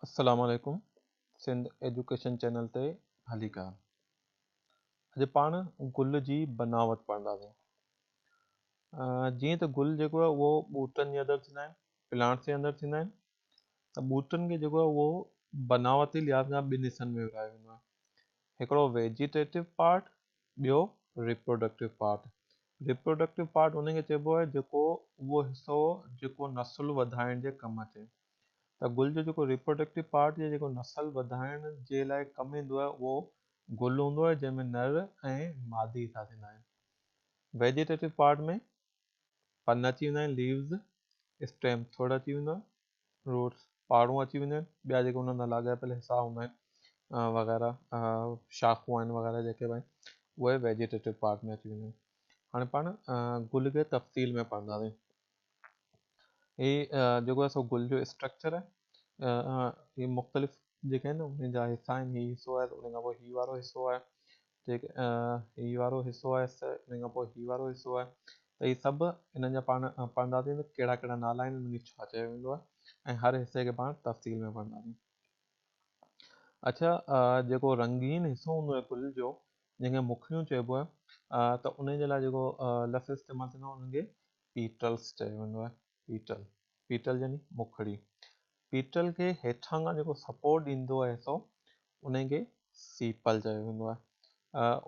अस्सलाम वालेकुम। Sindh education channel ते हली का अॼु पाण गुल जी बनावट पढ़ंदासीं। जीअं त गुल जेको आहे उहो ॿूटनि जे अंदरि थींदा आहिनि, प्लांट्स जे अंदरि थींदा आहिनि। त ॿूटनि खे जेको आहे उहो बनावटी लिहाज़ सां ॿिनि हिसनि में विरायो वेंदो आहे। हिकिड़ो वेजिटेटिव पार्ट, ॿियो रिप्रोडक्टिव पार्ट। रिप्रोडक्टिव पार्ट उनखे चइबो आहे जेको उहो हिसो जेको नसुल वधाइण जे कमु अचे। त गुल जो जेको रिप्रोडक्टिव पार्ट या जेको नसल वधाइण जे लाइ कमु ईंदो आहे उहो गुल हूंदो आहे, जंहिंमें नर ऐं मादी था थींदा आहिनि। वेजिटेटिव पार्ट में पन अची वेंदा आहिनि, लीव्स, स्टेम थोड़ा अची वेंदो आहे, रूट्स पारूं अची वेंदियूं आहिनि, ॿिया जेके हुन सां लाॻापियल हिसा हूंदा आहिनि वग़ैरह, शाखूं आहिनि वग़ैरह जेके भाई उहे वेजिटेटिव पार्ट में अची वेंदियूं आहिनि। हाणे पाण गुल खे तफ़सील में पढ़ंदासीं। हीअ जेको आहे सो गुल जो स्ट्रक्चर आहे। हीअ मुख़्तलिफ़ जेके आहिनि उन जा हिसा आहिनि। हीअ हिसो आहे, उन खां पोइ हीअ वारो हिसो आहे, जेके हीअ वारो हिसो आहे, उन खां पोइ हीअ वारो हिसो आहे। त हीअ सभु हिननि जा पाण पढ़ंदासीं त कहिड़ा कहिड़ा नाला आहिनि, उनखे छा चयो वेंदो आहे, ऐं हर हिसे खे पाण तफ़सील में पढ़ंदासीं। अच्छा, जेको रंगीन हिसो हूंदो आहे गुल जो, जंहिंखे मुखड़ियूं चइबो आहे, त उन जे लाइ जेको लफ़्ज़ इस्तेमालु थींदो आहे उनखे पीटल्स चयो वेंदो आहे। पीटल यानी मुखड़ी। पीटल खे हेठां खां जेको सपोर्ट ॾींदो आहे हिसो, उनखे सीपल चयो वेंदो आहे।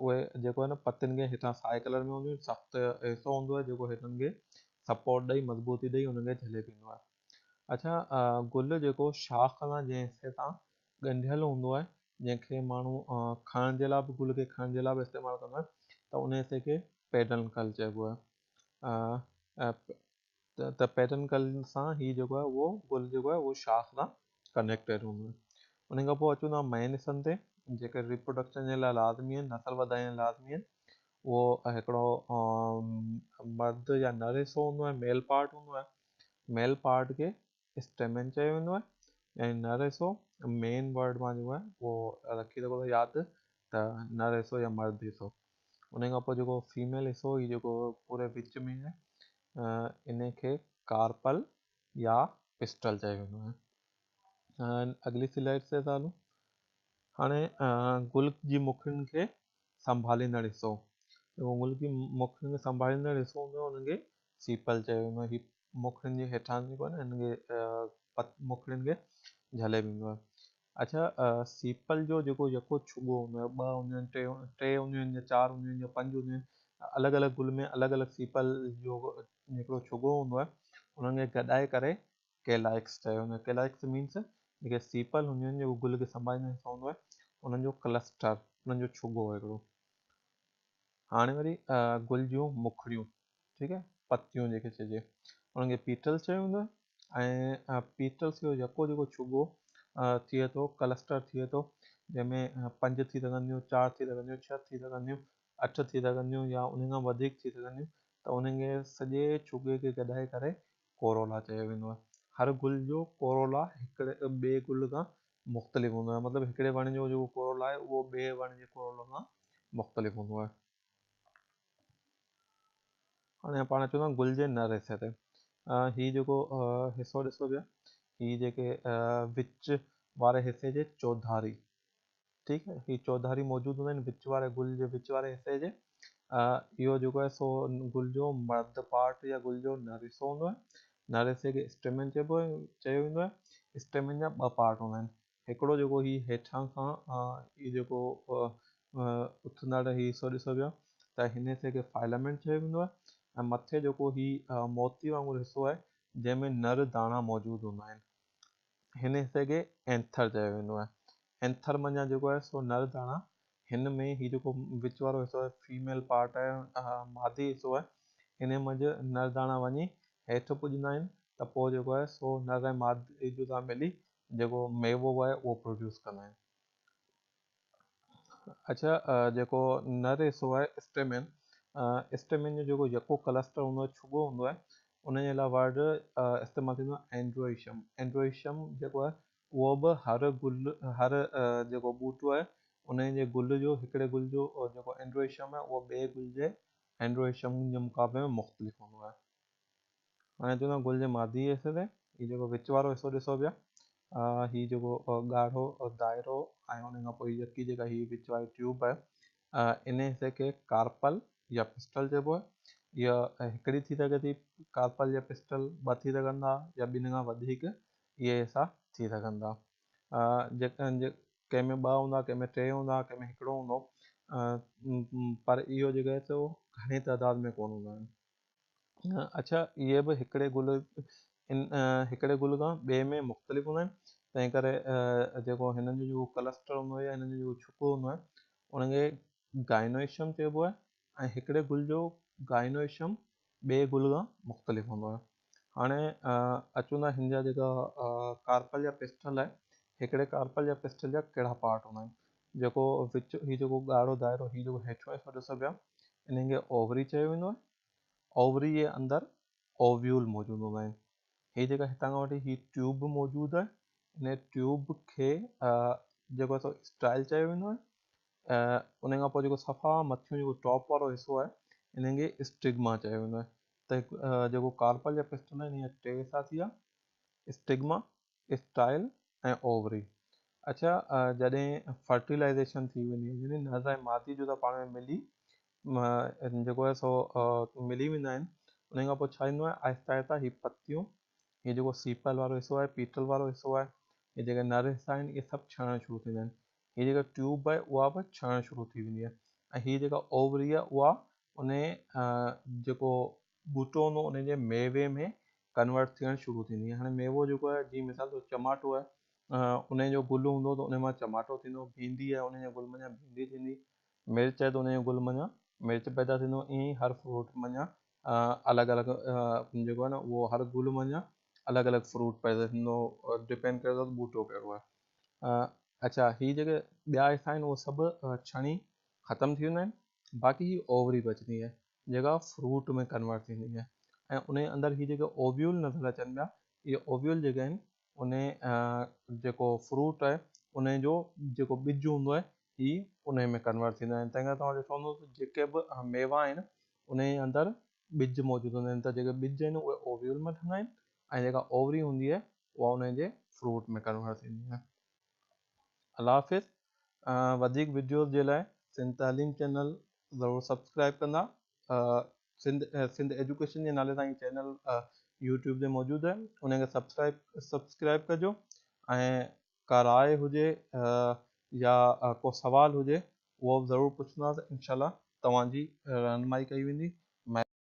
उहे जेको आहे न पतियुनि खे हेठां साए कलर में हूंदियूं आहिनि, सख़्तु हिसो हूंदो आहे जेको हिननि खे सपोर्ट ॾेई मज़बूती ॾेई उनखे झले पींदो आहे। अच्छा, गुल जेको शाख सां जंहिं हिसे सां ॻंढियल हूंदो आहे, जंहिंखे माण्हू खणण जे लाइ बि गुल खे खणण जे लाइ बि इस्तेमालु कंदो आहे, त उन हिसे खे पेडनकल चइबो आहे। त पेडनकल सां हीअ जेको आहे उहो गुल जेको आहे उहो शाख सां कनेक्टेड हूंदो आहे। उन खां पोइ अचूं था मेन हिसनि ते, जेके रिप्रोडक्शन जे लाइ लाज़मी आहिनि, नसल वधाइण लाज़मी आहिनि। उहो हिकिड़ो मर्द या नर हिसो हूंदो आहे, मेल पार्ट हूंदो आहे। मेल पार्ट खे स्टेमेन चयो वेंदो आहे, ऐं नर हिसो मेन वर्ड मां जेको आहे उहो रखी सघो था यादि, त नर हिसो या मर्द हिसो। उन खां पोइ जेको फीमेल हिसो, हीअ जेको पूरे विच में आहे, इन खे कार्पल या पिस्टल चयो वेंदो आहे। अगली स्लाइड ते था हलूं। हाणे गुल जी मुखड़ियुनि खे संभालींदड़ हिसो, जेको गुल जी मुखड़ियुनि खे संभालींदड़ हिसो हूंदो आहे उनखे सीपल चयो वेंदो आहे। हीअ मुखड़ियुनि जे हेठां जेको आहे न हिनखे मुखड़ियुनि खे झले वेंदो आहे। अच्छा, सीपल जो जेको यको छुॻो हूंदो आहे, ॿ हूंदियूं आहिनि, टे हूंदियूं आहिनि, या चारि हूंदियूं आहिनि, या पंज हूंदियूं आहिनि, अलॻि अलॻि गुल में अलॻि अलॻि सीपल जो हिकिड़ो छुॻो हूंदो आहे, उन्हनि खे गॾाए करे कैलाइक्स चयो वेंदो आहे। कैलाइक्स मीन्स जेके सीपल हूंदियूं आहिनि, जेको गुल खे संभालींदड़ हिसो हूंदो आहे, उन्हनि जो क्लस्टर, उन्हनि जो छुॻो हिकिड़ो। हाणे वरी गुल जूं मुखड़ियूं, ठीकु आहे, पतियूं जेके चइजे, उन्हनि खे पीटल्स चयो वेंदो आहे। ऐं पीटल्स जो यको जेको छुॻो थिए थो, क्लस्टर थिए थो, जंहिंमें 5 थी सघंदियूं, 4 थी सघंदियूं, 6 थी सघंदियूं, 8 थी सघंदियूं, या उन खां वधीक थी सघंदियूं। त उन्हनि खे सॼे छुॻे खे गॾाए करे कोरोला चयो वेंदो आहे। हर गुल जो कोरोला हिकिड़े ॿिए गुल खां मुख़्तलिफ़ हूंदो आहे, मतिलबु हिकिड़े वण जो जेको कोरोला आहे उहो ॿिए वण जे कोरोला खां मुख़्तलिफ़ हूंदो आहे। हाणे पाण अचूं था गुल जे नर हिसे ते। हीअ जेको हिसो ॾिसो पिया, हीअ जेके विच वारे हिसे जे चौधारी, ठीकु आहे, हीअ चौधारी मौजूदु हूंदा आहिनि विच वारे गुल जे विच वारे हिसे जे। इहो जेको आहे सो गुल जो मर्द पार्ट या गुल जो नर हिसो हूंदो आहे। नर हिसे खे स्टेमेन चयो वेंदो आहे। स्टेमेन जा 2 पार्ट हूंदा आहिनि। हिकिड़ो जेको हीअ हेठां खां हीअ जेको उथंदड़ हीअ हिसो ॾिसो पिया, त हिन हिसे खे फाइलामेंट चयो वेंदो आहे। ऐं मथे जेको हीअ मोती वांगुरु हिसो आहे, जंहिंमें नर दाणा मौजूदु हूंदा आहिनि, हिन हिसे खे एंथर चयो वेंदो आहे। एंथर माना जेको आहे सो नर दाणा, हिन में हीअ जेको विच वारो हिसो आहे फीमेल पार्ट आहे, मादी हिसो आहे, हिन मंझि नर दाणा वञी हेठि पुॼंदा आहिनि, त पोइ जेको आहे सो नर ऐं मादी जो सां मिली जेको मेवो आहे उहो प्रोड्यूस कंदा आहिनि। अच्छा, जेको नर हिसो आहे स्टेमेन, स्टेमेन जो जेको यको क्लस्टर हूंदो आहे, छुॻो हूंदो आहे, उन जे लाइ वर्ड इस्तेमालु थींदो आहे एंड्रोइशम। एंड्रोइशम जेको आहे उहो बि हर गुल, हर जेको ॿूटो आहे उन जे गुल जो, हिकिड़े गुल जो जेको एंड्रोइशम आहे उहो ॿिए गुल जे एंड्रोइशम जे मुक़ाबले में मुख़्तलिफ़ हूंदो आहे। हाणे अचूं था गुल जे मादी हिसे ते। हीअ जेको विच वारो हिसो ॾिसो पिया, ही जेको ॻाढ़ो दाइरो ऐं उन खां पोइ यकी जेका ही विच वारी ट्यूब आहे, इन हिसे खे कार्पल या पिस्टल चइबो आहे। इहा हिकिड़ी थी सघे थी कार्पल या पिस्टल, ॿ थी सघंदा या ॿिनि खां वधीक इहे हिसा थी सघंदा। कंहिं में ॿ हूंदा, कंहिं में टे हूंदा, कंहिं में हिकिड़ो हूंदो, पर इहो जेको आहे सो घणी तइदाद में कोन हूंदा आहिनि। अच्छा, इहे बि हिकिड़े गुल हिकिड़े गुल खां ॿिए में मुख़्तलिफ़ हूंदा आहिनि। तंहिं करे जेको हिननि जो जेको क्लस्टर हूंदो आहे या हिननि जो जेको छुको हूंदो आहे उनखे गाइनोइशियम चइबो आहे, ऐं हिकिड़े गुल जो गाइनोइशियम ॿिए गुल खां मुख़्तलिफ़ हूंदो आहे। हाणे अचूं था हिन जा जेका कार्पल या पिस्टल आहे, हिकिड़े कार्पल या पिस्टल जा कहिड़ा पार्ट हूंदा आहिनि। जेको विच ही जेको ॻाढ़ो दाइरो ही जेको हेठो आहे ॾिसो पिया, इन्हनि खे ओवरी चयो वेंदो आहे। ओवरी जे अंदरि ओव्यूल मौजूदु हूंदा आहिनि। हीअ जेका हितां खां वठी ही ट्यूब मौजूदु आहे, इन ट्यूब खे जेको आहे सो स्टाइल चयो वेंदो आहे। उन खां पोइ जेको सफ़ा मथियो जेको टॉप वारो हिसो आहे इन्हनि खे स्टिग्मा चयो वेंदो आहे। त जेको कार्पल या पिस्टल आहिनि इहे टे हिसा थी विया, स्टिग्मा, स्टाइल ऐं ओवरी। अच्छा, जॾहिं फर्टिलाइज़ेशन थी वेंदी आहे, यानी नर ऐं मादी जो त पाण में मिली जेको आहे सो मिली वेंदा आहिनि, उन खां पोइ छा थींदो आहे, आहिस्ता आहिस्ता ही पतियूं, हीअ जेको सीपल वारो हिसो आहे, पीटल वारो हिसो आहे, इहे जेके नर हिसा आहिनि इहे सभु छहणु शुरू थींदा आहिनि। हीअ जेका ट्यूब आहे उहा बि छहणु शुरू थी वेंदी आहे। ऐं हीअ जेका ओवरी आहे उहा उन जेको ॿूटो हूंदो उन जे मेवे में कन्वर्ट थियणु शुरू थींदी आहे। हाणे मेवो जेको आहे, जीअं मिसाल तौरु चमाटो आहे, उन जो गुल हूंदो त उन मां चमाटो थींदो। भिंडी आहे, उन जे गुल मां भिंडी थींदी। मिर्च आहे त उन जो गुल मां मिर्च पैदा थींदो। ईअं ई हर फ्रूट मां अलॻि अलॻि जेको आहे न उहो हर गुल मां अलॻि अलॻि फ्रूट पैदा थींदो, डिपेंड करे थो ॿूटो कहिड़ो आहे। अच्छा, हीअ जेके ॿिया हिसा आहिनि उहे सभु छणी ख़तमु थी वेंदा आहिनि। बाक़ी ही ओवरी बचंदी आहे जेका फ्रूट में कन्वर्ट थींदी आहे। ऐं उन जे अंदरि ही जेके ओव्यूल नज़र अचनि पिया, इहे ओव्यूल जेके आहिनि उन जेको फ्रूट आहे उन जो जेको ॿिज हूंदो आहे ही उन में कन्वर्ट थींदा आहिनि। तंहिं करे तव्हां ॾिसो हूंदो जेके बि मेवा आहिनि उन जे अंदरि ॿिज मौजूदु हूंदा आहिनि, त जेके ॿिज आहिनि उहे ओव्यूल में ठहंदा आहिनि ऐं जेका ओवरी हूंदी आहे उहा उन जे फ्रूट में कन्वर्ट थींदी आहे। अल्लाह हाफ़िज़। वधीक वीडियोज़ जे लाइ सिंध तालीम चैनल ज़रूरु सब्सक्राइब कंदा। सिंध एजुकेशन जे नाले सां ई चैनल यूट्यूब ते मौजूदु आहे, उनखे सब्सक्राइब कजो। ऐं का राय हुजे या को सवाल हुजे उहो ज़रूरु पुछंदा, त इनशाला तव्हांजी रहनुमाई कई वेंदी।